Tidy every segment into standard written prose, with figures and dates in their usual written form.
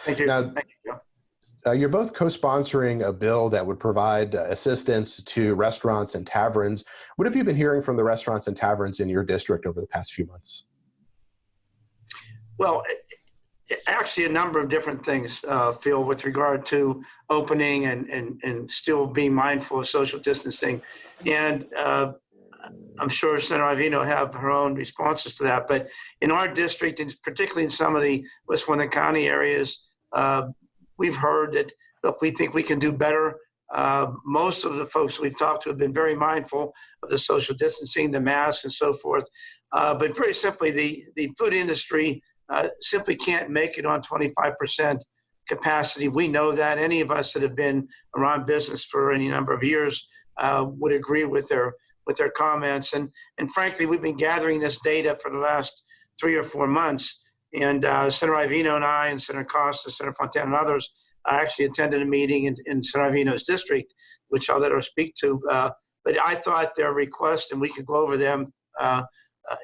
Thank you. Now, Thank you, Joe. you're both co-sponsoring a bill that would provide assistance to restaurants and taverns. What have you been hearing from the restaurants and taverns in your district over the past few months? Well, actually, a number of different things, Phil, with regard to opening and still being mindful of social distancing. And I'm sure Senator Iovino have her own responses to that. But in our district, and particularly in some of the Westmoreland County areas, we've heard that, look, we think we can do better. Most of the folks we've talked to have been very mindful of the social distancing, the masks, and so forth. But very simply, the food industry simply can't make it on 25% capacity. We know that. Any of us that have been around business for any number of years would agree with their comments. And frankly, we've been gathering this data for the last 3 or 4 months. And Senator Iovino and I, and Senator Costa, Senator Fontana, and others actually attended a meeting in Senator Iovino's district, which I'll let her speak to. But I thought their requests, and we could go over them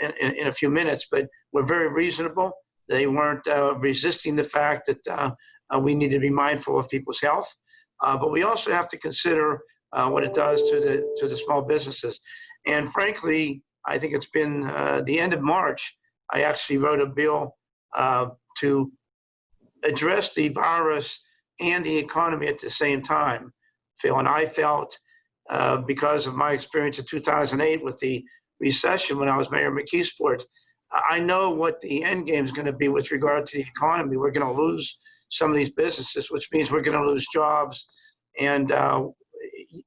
in a few minutes, but were very reasonable. They weren't resisting the fact that we need to be mindful of people's health. But we also have to consider what it does to the small businesses. And frankly, I think it's been the end of March, I actually wrote a bill to address the virus and the economy at the same time, Phil. And I felt, because of my experience in 2008 with the recession when I was mayor of McKeesport, I know what the end game is going to be with regard to the economy. We're going to lose some of these businesses, which means we're going to lose jobs. And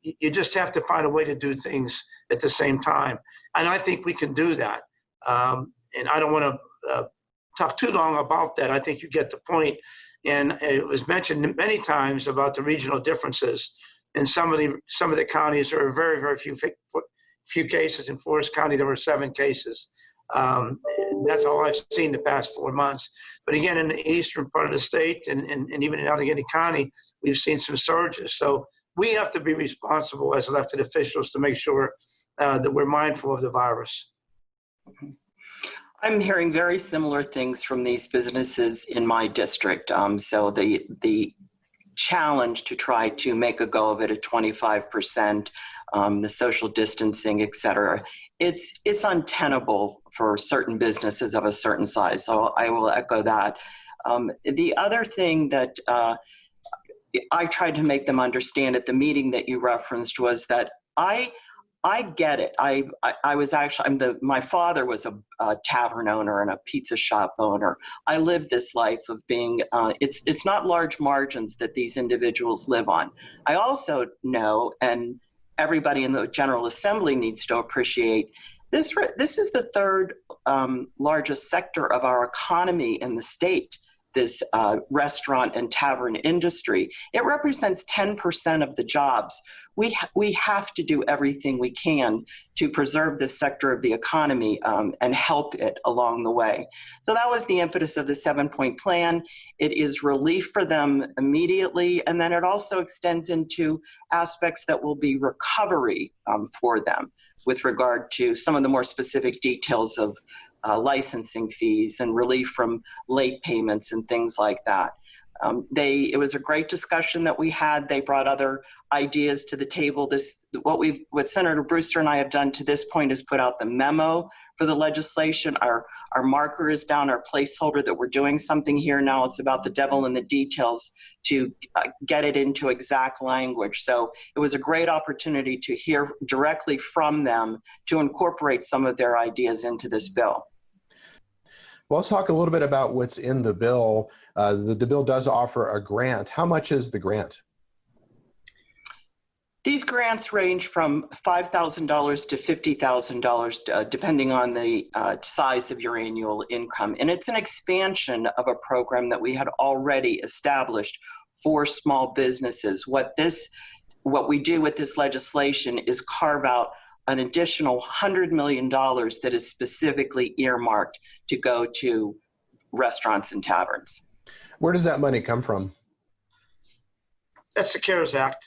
you just have to find a way to do things at the same time. And I think we can do that. And I don't want to talk too long about that. I think you get the point. And it was mentioned many times about the regional differences. In some of the counties, there are very, very few cases. In Forest County, there were 7 cases. That's all I've seen the past 4 months. But again, in the eastern part of the state and even in Allegheny County, we've seen some surges. So we have to be responsible as elected officials to make sure that we're mindful of the virus. I'm hearing very similar things from these businesses in my district. So the challenge to try to make a go of it at 25%, the social distancing, et cetera, it's untenable for certain businesses of a certain size. So I will echo that. The other thing that I tried to make them understand at the meeting that you referenced was that I get it. I was actually, my father was a tavern owner and a pizza shop owner. I lived this life of being, it's not large margins that these individuals live on. I also know, and everybody in the General Assembly needs to appreciate, this is the 3rd largest sector of our economy in the state, this restaurant and tavern industry. It represents 10% of the jobs. We have to do everything we can to preserve this sector of the economy and help it along the way. So that was the impetus of the 7-point plan. It is relief for them immediately, and then it also extends into aspects that will be recovery for them with regard to some of the more specific details of licensing fees and relief from late payments and things like that. It was a great discussion that we had. They brought other ideas to the table. What Senator Brewster and I have done to this point is put out the memo for the legislation. Our marker is down, our placeholder that we're doing something here now. It's about the devil in the details to get it into exact language. So it was a great opportunity to hear directly from them to incorporate some of their ideas into this bill. Well, let's talk a little bit about what's in the bill. The bill does offer a grant. How much is the grant? These grants range from $5,000 to $50,000, depending on the size of your annual income. And it's an expansion of a program that we had already established for small businesses. What we do with this legislation is carve out an additional $100 million that is specifically earmarked to go to restaurants and taverns. Where does that money come from? That's the CARES Act.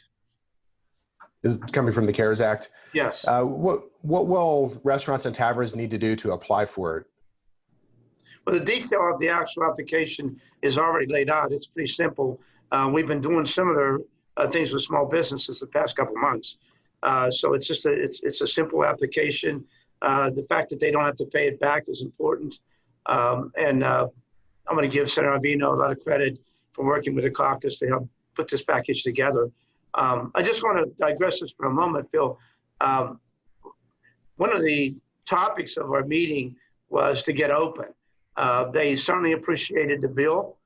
Is it coming from the CARES Act? Yes. What will restaurants and taverns need to do to apply for it? Well, the detail of the actual application is already laid out. It's pretty simple. We've been doing similar things with small businesses the past couple of months. So it's just it's a simple application. The fact that they don't have to pay it back is important. And I'm going to give Senator Iovino a lot of credit for working with the caucus to help put this package together. I just want to digress this for a moment, Phil. One of the topics of our meeting was to get open. They certainly appreciated the bill.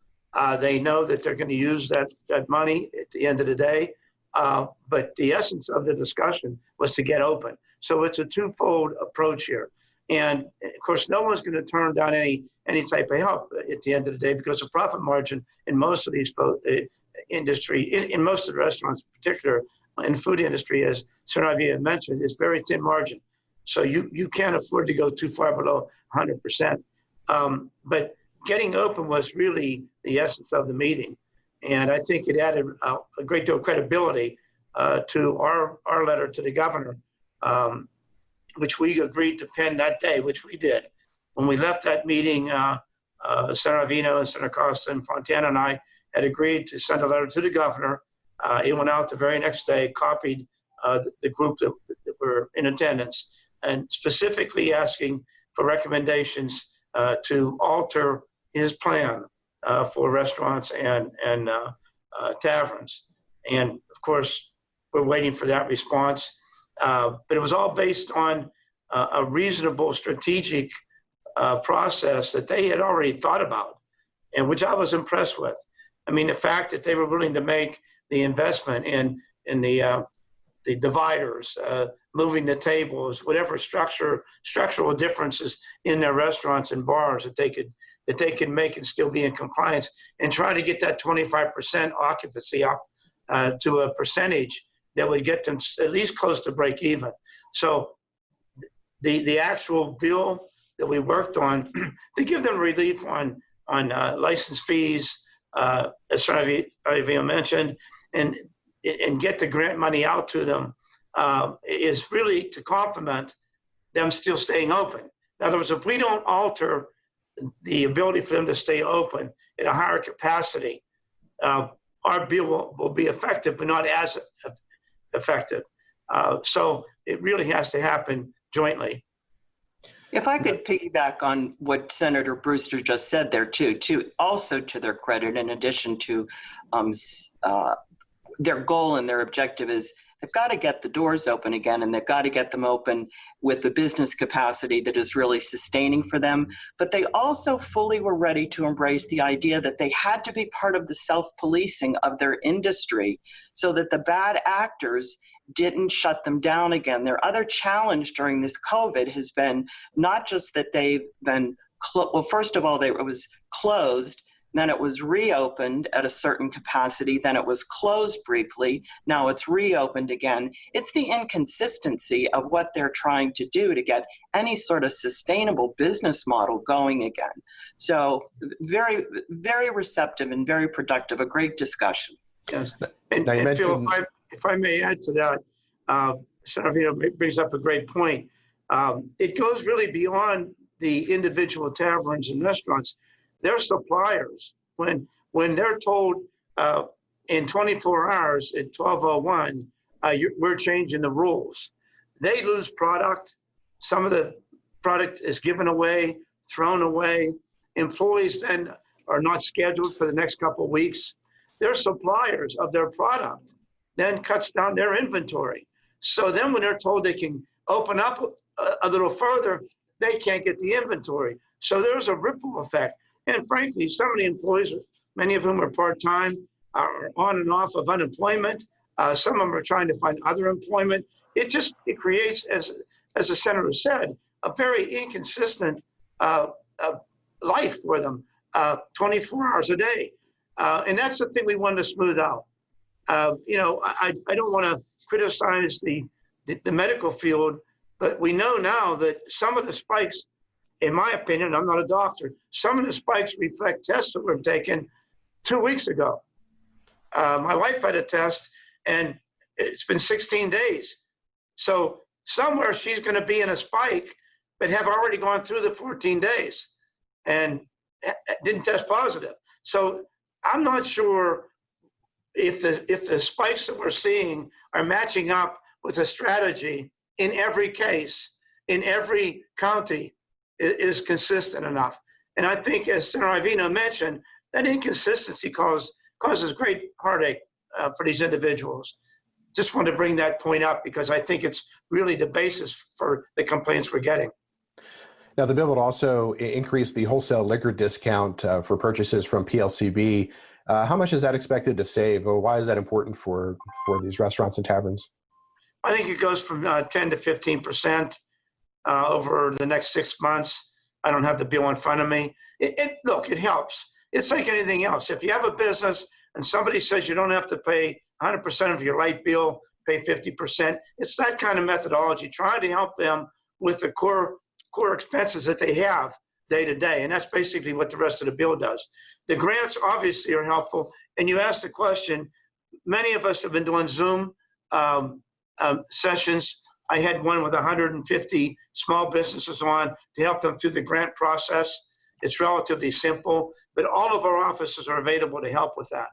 They know that they're going to use that money at the end of the day. But the essence of the discussion was to get open. So it's a twofold approach here. And of course, no one's going to turn down any type of help at the end of the day, because the profit margin in most of these industry, in most of the restaurants in particular, in the food industry, as Senator Iovino mentioned, is very thin margin. So you can't afford to go too far below 100%. But getting open was really the essence of the meeting. And I think it added a great deal of credibility to our letter to the governor, which we agreed to pen that day, which we did. When we left that meeting, Senator Iovino and Senator Costa and Fontana and I had agreed to send a letter to the governor. It went out the very next day, copied the group that were in attendance, and specifically asking for recommendations to alter his plan for restaurants and taverns. And of course, we're waiting for that response. But it was all based on a reasonable strategic process that they had already thought about, and which I was impressed with. I mean, the fact that they were willing to make the investment in the dividers, moving the tables, whatever structural differences in their restaurants and bars that they could make and still be in compliance, and try to get that 25% occupancy up to a percentage that would get them at least close to break even. So the actual bill that we worked on to give them relief on license fees, as Iovino mentioned, and get the grant money out to them is really to complement them still staying open. In other words, if we don't alter the ability for them to stay open at a higher capacity, our bill will be effective, but not as effective. So it really has to happen jointly. If I could piggyback on what Senator Brewster just said there too, also to their credit, in addition to their goal and their objective, is they've got to get the doors open again, and they've got to get them open with the business capacity that is really sustaining for them. But they also fully were ready to embrace the idea that they had to be part of the self-policing of their industry so that the bad actors didn't shut them down again. Their other challenge during this COVID has been not just that they've been, well, first of all, it was closed, then it was reopened at a certain capacity, then it was closed briefly, now it's reopened again. It's the inconsistency of what they're trying to do to get any sort of sustainable business model going again. So very, very receptive and very productive, a great discussion. Yes. And Phil, if I may add to that, Senator brings up a great point. It goes really beyond the individual taverns and restaurants. Their suppliers, when they're told in 24 hours at 12:01, we're changing the rules, they lose product. Some of the product is given away, thrown away. Employees then are not scheduled for the next couple of weeks. Their suppliers of their product then cuts down their inventory. So then when they're told they can open up a little further, they can't get the inventory. So there's a ripple effect. And frankly, some of the employees, many of whom are part-time, are on and off of unemployment. Some of them are trying to find other employment. It creates, as the senator said, a very inconsistent life for them, 24 hours a day. And that's the thing we wanted to smooth out. I don't want to criticize the medical field, but we know now that some of the spikes, in my opinion, I'm not a doctor, some of the spikes reflect tests that were taken 2 weeks ago. My wife had a test, and it's been 16 days. So somewhere she's going to be in a spike, but have already gone through the 14 days. and didn't test positive. So I'm not sure if the spikes that we're seeing are matching up with a strategy in every case, in every county is consistent enough. And I think, as Senator Iovino mentioned, that inconsistency causes great heartache for these individuals. Just want to bring that point up because I think it's really the basis for the complaints we're getting. Now, the bill would also increase the wholesale liquor discount for purchases from PLCB. How much is that expected to save? Or why is that important for these restaurants and taverns? I think it goes from 10 to 15% over the next 6 months. I don't have the bill in front of me. Look, it helps. It's like anything else. If you have a business and somebody says you don't have to pay 100% of your light bill, pay 50%, it's that kind of methodology, trying to help them with the core expenses that they have day to day. And that's basically what the rest of the bill does. The grants obviously are helpful. And you asked the question, many of us have been doing Zoom sessions. I had one with 150 small businesses on to help them through the grant process. It's relatively simple, but all of our offices are available to help with that.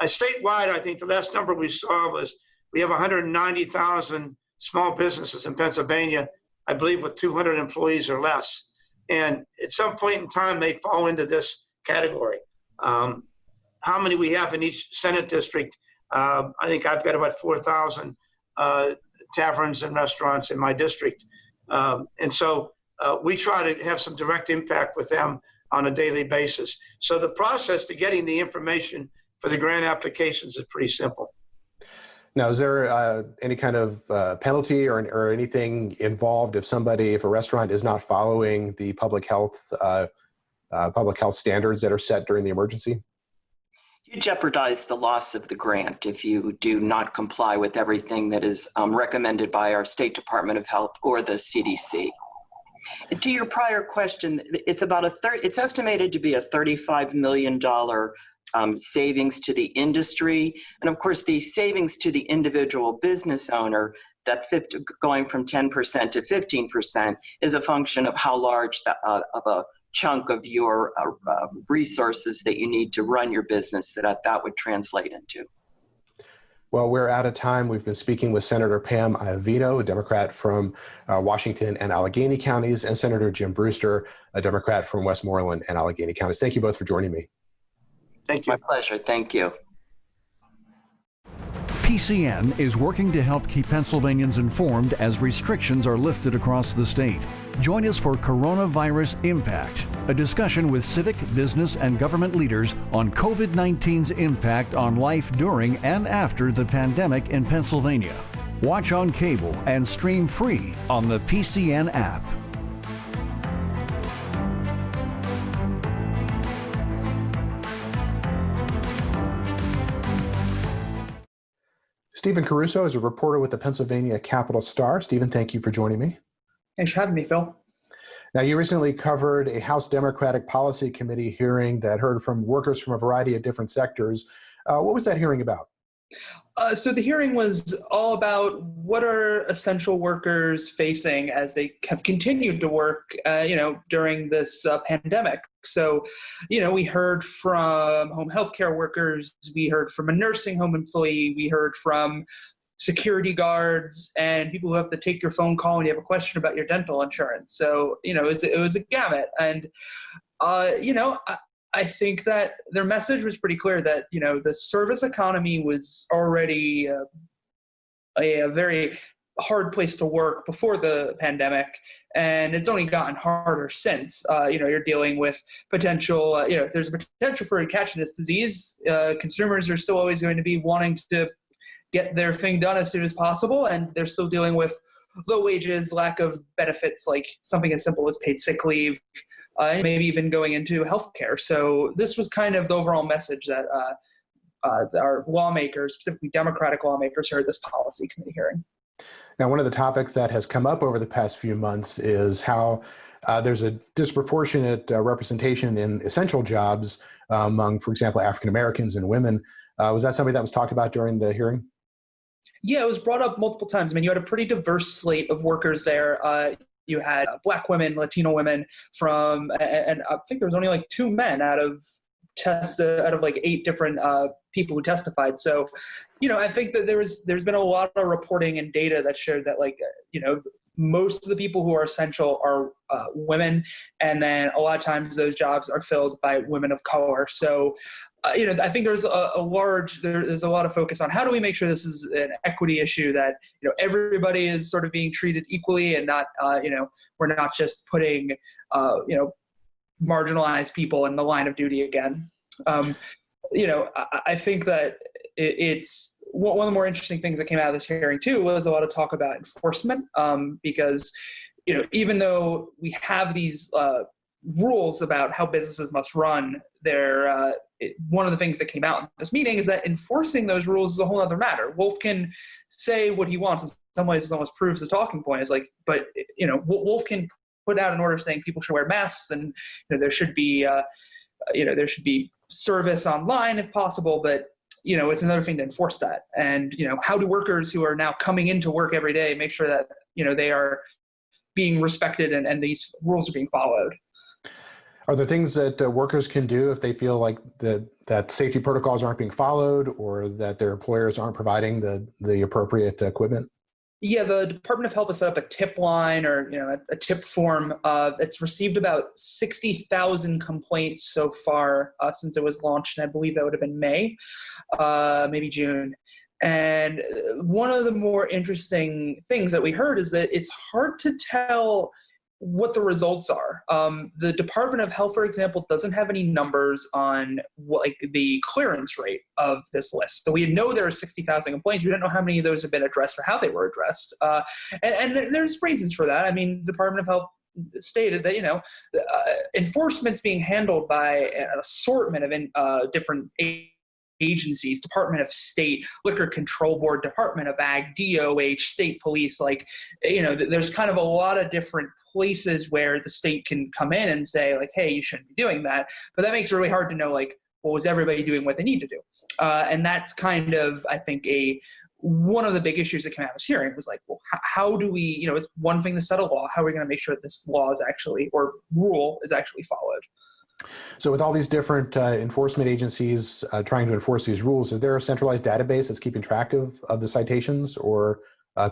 Statewide, I think the last number we saw was we have 190,000 small businesses in Pennsylvania, I believe with 200 employees or less. And at some point in time, they fall into this category. How many we have in each Senate district? I think I've got about 4,000 taverns and restaurants in my district. And so we try to have some direct impact with them on a daily basis. So the process to getting the information for the grant applications is pretty simple. Now, is there any kind of penalty or anything involved if a restaurant is not following the public health standards that are set during the emergency? You jeopardize the loss of the grant if you do not comply with everything that is recommended by our State Department of Health or the CDC. And to your prior question, it's about it's estimated to be a $35 million savings to the industry. And of course, the savings to the individual business owner, going from 10% to 15%, is a function of how large of a chunk of your resources that you need to run your business that would translate into. Well, we're out of time. We've been speaking with Senator Pam Iovino, a Democrat from Washington and Allegheny counties, and Senator Jim Brewster, a Democrat from Westmoreland and Allegheny counties. Thank you both for joining me. Thank you. My pleasure. Thank you. PCN is working to help keep Pennsylvanians informed as restrictions are lifted across the state. Join us for Coronavirus Impact, a discussion with civic, business, and government leaders on COVID-19's impact on life during and after the pandemic in Pennsylvania. Watch on cable and stream free on the PCN app. Stephen Caruso is a reporter with the Pennsylvania Capital Star. Stephen, thank you for joining me. Thanks for having me, Phil. Now, you recently covered a House Democratic Policy Committee hearing that heard from workers from a variety of different sectors. What was that hearing about? So the hearing was all about what are essential workers facing as they have continued to work, during this pandemic. So, we heard from home healthcare workers, we heard from a nursing home employee, we heard from security guards, and people who have to take your phone call when you have a question about your dental insurance. So, it was a gamut. And, I think that their message was pretty clear that, the service economy was already a very hard place to work before the pandemic, and it's only gotten harder since. You're dealing with potential, there's a potential for catching this disease. Consumers are still always going to be wanting to get their thing done as soon as possible, and they're still dealing with low wages, lack of benefits, like something as simple as paid sick leave, maybe even going into healthcare. So this was kind of the overall message that our lawmakers, specifically Democratic lawmakers, heard this policy committee hearing. Now, one of the topics that has come up over the past few months is how there's a disproportionate representation in essential jobs among, for example, African Americans and women. Was that something that was talked about during the hearing? Yeah, it was brought up multiple times. I mean, you had a pretty diverse slate of workers there. You had Black women, Latino women and I think there was only like 2 men out of like 8 different people who testified. So, I think that there's been a lot of reporting and data that showed that, like, most of the people who are essential are women, and then a lot of times those jobs are filled by women of color. So, I think there's there's a lot of focus on how do we make sure this is an equity issue, that everybody is sort of being treated equally, and not we're not just putting marginalized people in the line of duty again. I think that it's one of the more interesting things that came out of this hearing too was a lot of talk about enforcement, because even though we have these rules about how businesses must run, one of the things that came out in this meeting is that enforcing those rules is a whole other matter. Wolf can say what he wants. In some ways, it almost proves the talking point. Is like, but Wolf can put out an order saying people should wear masks, and there should be service online if possible, but it's another thing to enforce that. And how do workers who are now coming into work every day make sure that they are being respected and these rules are being followed? Are there things that workers can do if they feel like that safety protocols aren't being followed, or that their employers aren't providing the appropriate equipment? Yeah, the Department of Health has set up a tip line, or a tip form. It's received about 60,000 complaints so far since it was launched, and I believe that would have been May, maybe June. And one of the more interesting things that we heard is that it's hard to tell what the results are. The Department of Health, for example, doesn't have any numbers on the clearance rate of this list. So we know there are 60,000 complaints. We don't know how many of those have been addressed or how they were addressed. And there's reasons for that. I mean, the Department of Health stated that, enforcement's being handled by an assortment of different agencies: Department of State, Liquor Control Board, Department of Ag, DOH, State Police. There's kind of a lot of different places where the state can come in and say, like, hey, you shouldn't be doing that. But that makes it really hard to know, like, well, is everybody doing what they need to do? And that's kind of, I think, one of the big issues that came out of this hearing was like, well, how do we, it's one thing to set a law. How are we going to make sure that this law is actually, or rule is actually followed? So with all these different enforcement agencies trying to enforce these rules, is there a centralized database that's keeping track of the citations or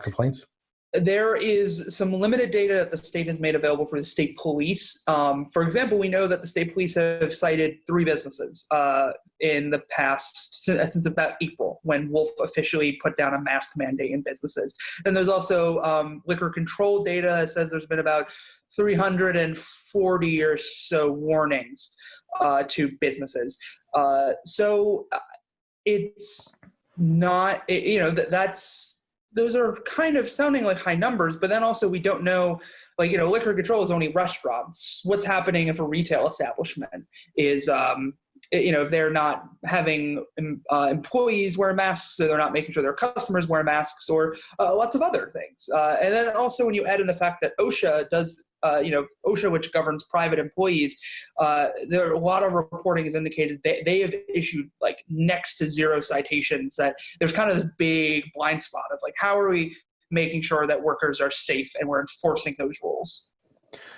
complaints? There is some limited data that the state has made available for the state police. For example, we know that the state police have cited 3 businesses in the past, since about April, when Wolf officially put down a mask mandate in businesses. And there's also liquor control data that says there's been about 340 or so warnings to businesses. So it's not, those are kind of sounding like high numbers, but then also we don't know, liquor control is only restaurants. What's happening if a retail establishment is, if they're not having employees wear masks, so they're not making sure their customers wear masks, or lots of other things. And then also when you add in the fact that OSHA does, OSHA, which governs private employees, there are a lot of reporting has indicated they have issued next to 0 citations. That there's kind of this big blind spot of how are we making sure that workers are safe and we're enforcing those rules.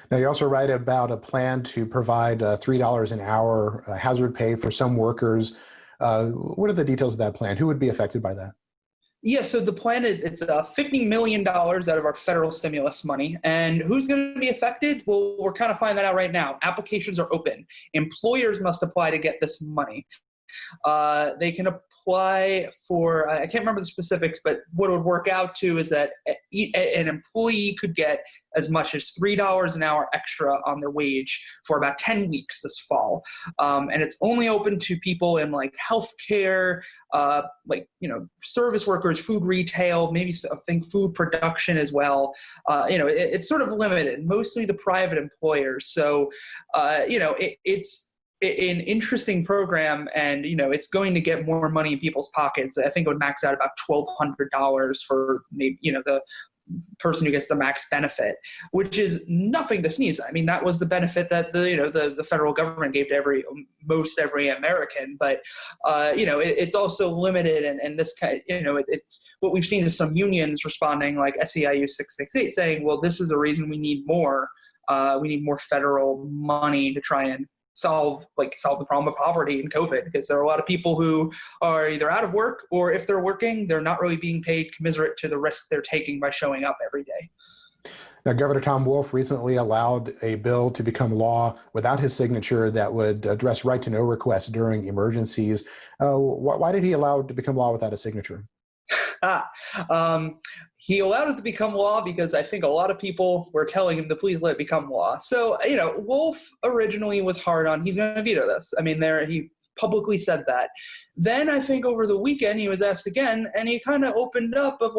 Now, you also write about a plan to provide $3 an hour hazard pay for some workers. What are the details of that plan? Who would be affected by that? Yeah, so the plan is it's $50 million out of our federal stimulus money. And who's going to be affected? Well, we're kind of finding that out right now. Applications are open. Employers must apply to get this money. They can apply for, I can't remember the specifics, but what it would work out to is that an employee could get as much as $3 an hour extra on their wage for about 10 weeks this fall. And it's only open to people in healthcare, service workers, food retail, maybe I think food production as well. It's sort of limited, mostly to private employers. So, it's an interesting program, and it's going to get more money in people's pockets. I think it would max out about $1,200 for maybe the person who gets the max benefit, which is nothing to sneeze at. I mean, that was the benefit that the federal government gave to most every American. But it's also limited, and this kind, it's what we've seen is some unions responding, like SEIU 668, saying, well, this is the reason we need more. We need more federal money to try and solve the problem of poverty and COVID, because there are a lot of people who are either out of work, or if they're working, they're not really being paid commensurate to the risk they're taking by showing up every day. Now, Governor Tom Wolf recently allowed a bill to become law without his signature that would address right-to-know requests during emergencies. Why did he allow it to become law without a signature? He allowed it to become law because I think a lot of people were telling him to please let it become law. So, Wolf originally was hard on, he's going to veto this. I mean, he publicly said that. Then I think over the weekend he was asked again, and he kind of opened up of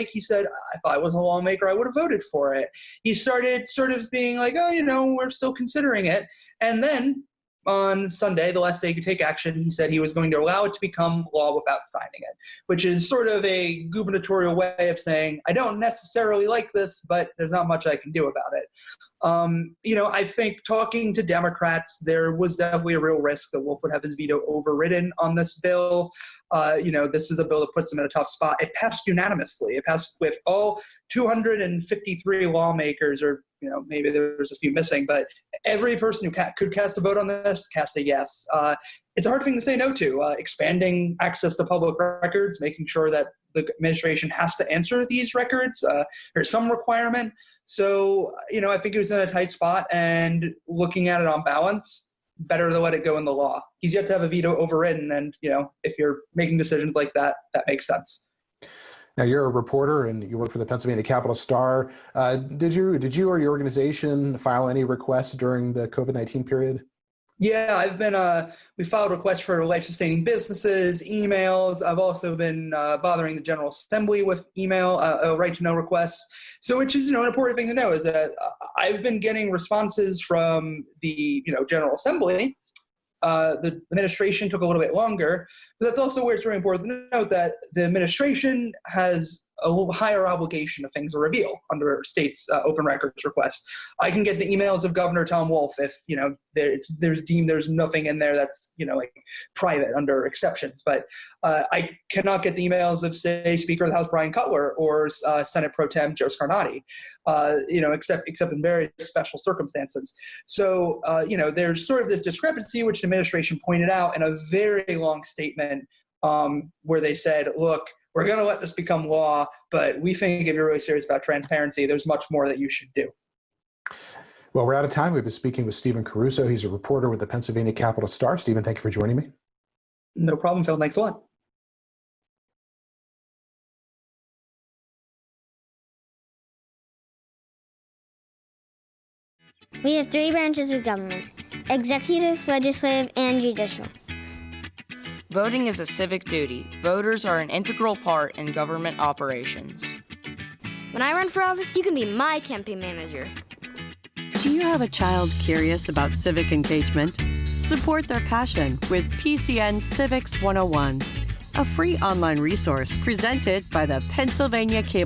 he said, if I was a lawmaker, I would have voted for it. He started sort of being like, we're still considering it. And then on Sunday, the last day he could take action, he said he was going to allow it to become law without signing it, which is sort of a gubernatorial way of saying, I don't necessarily like this, but there's not much I can do about it. I think talking to Democrats, there was definitely a real risk that Wolf would have his veto overridden on this bill. This is a bill that puts him in a tough spot. It passed unanimously. It passed with all 253 lawmakers, or maybe there's a few missing, but every person who could cast a vote on this cast a yes. It's a hard thing to say no to. Expanding access to public records, making sure that the administration has to answer these records. There's some requirement. So, I think he was in a tight spot, and looking at it on balance, better to let it go in the law. He's yet to have a veto overridden, and, if you're making decisions like that, that makes sense. Now, you're a reporter and you work for the Pennsylvania Capital Star. Did you or your organization file any requests during the COVID-19 period? Yeah, we filed requests for life-sustaining businesses, emails. I've also been bothering the General Assembly with email, right-to-know requests. So, which is, an important thing to know is that I've been getting responses from the, General Assembly. The administration took a little bit longer, but that's also where it's really important to note that the administration has a little higher obligation of things to reveal under states' open records requests. I can get the emails of Governor Tom Wolf if there's nothing in there that's private under exceptions, but I cannot get the emails of, say, Speaker of the House Brian Cutler or Senate Pro Tem Joe Scarnati, except in very special circumstances. So there's sort of this discrepancy, which the administration pointed out in a very long statement where they said, look, we're going to let this become law, but we think if you're really serious about transparency, there's much more that you should do. Well, we're out of time. We've been speaking with Stephen Caruso. He's a reporter with the Pennsylvania Capital Star. Stephen, thank you for joining me. No problem, Phil. Thanks a lot. We have three branches of government: executive, legislative, and judicial. Voting is a civic duty. Voters are an integral part in government operations. When I run for office, you can be my campaign manager. Do you have a child curious about civic engagement? Support their passion with PCN Civics 101, a free online resource presented by the Pennsylvania Cable